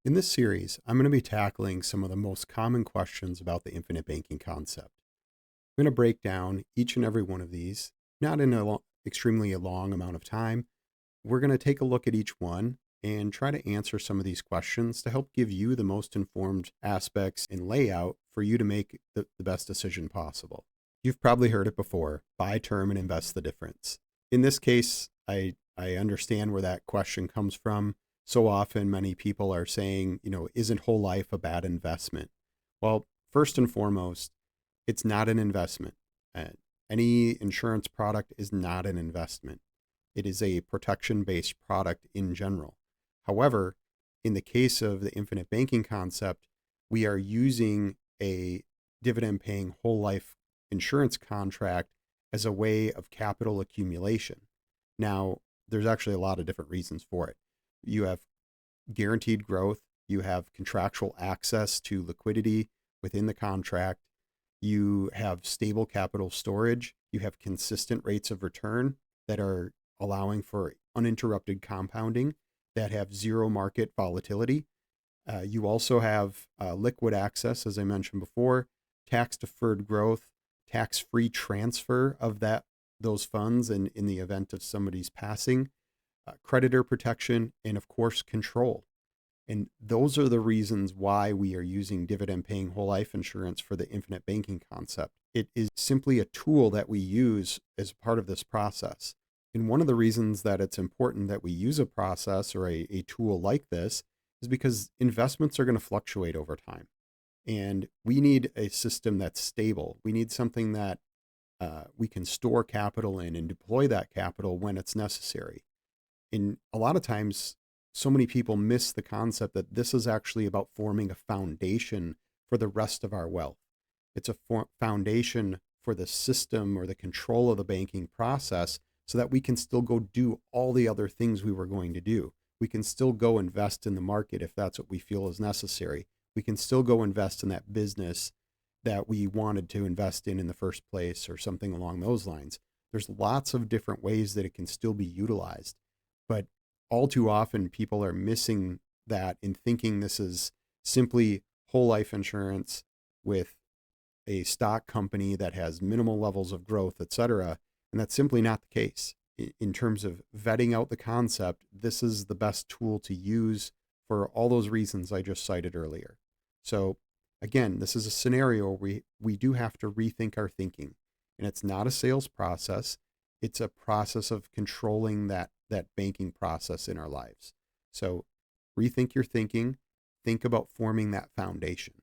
In this series, I'm going to be tackling some of the most common questions about the infinite banking concept. I'm going to break down each and every one of these, not in a extremely long amount of time. We're going to take a look at each one and try to answer some of these questions to help give you the most informed aspects and layout for you to make the best decision possible. You've probably heard it before: buy term and invest the difference. In this case, I understand where that question comes from. So often, many people are saying, isn't whole life a bad investment? Well, first and foremost, it's not an investment. Uh, any insurance product is not an investment. It is a protection-based product in general. However, in the case of the infinite banking concept, we are using a dividend-paying whole life insurance contract as a way of capital accumulation. Now, there's actually a lot of different reasons for it. You have guaranteed growth, you have contractual access to liquidity within the contract, you have stable capital storage, you have consistent rates of return that are allowing for uninterrupted compounding, that have zero market volatility. You also have liquid access, as I mentioned before, tax-deferred growth, tax-free transfer of those funds in the event of somebody's passing, creditor protection, and of course, control. And those are the reasons why we are using dividend-paying whole life insurance for the infinite banking concept. It is simply a tool that we use as part of this process. And one of the reasons that it's important that we use a process or a tool like this is because investments are going to fluctuate over time. And we need a system that's stable. We need something that we can store capital in and deploy that capital when it's necessary. And a lot of times, so many people miss the concept that this is actually about forming a foundation for the rest of our wealth. It's a foundation for the system or the control of the banking process so that we can still go do all the other things we were going to do. We can still go invest in the market if that's what we feel is necessary. We can still go invest in that business that we wanted to invest in the first place or something along those lines. There's lots of different ways that it can still be utilized. But all too often, people are missing that in thinking this is simply whole life insurance with a stock company that has minimal levels of growth, et cetera. And that's simply not the case. In terms of vetting out the concept, this is the best tool to use for all those reasons I just cited earlier. So again, this is a scenario where we do have to rethink our thinking. And it's not a sales process. It's a process of controlling that banking process in our lives. So rethink your thinking, think about forming that foundation.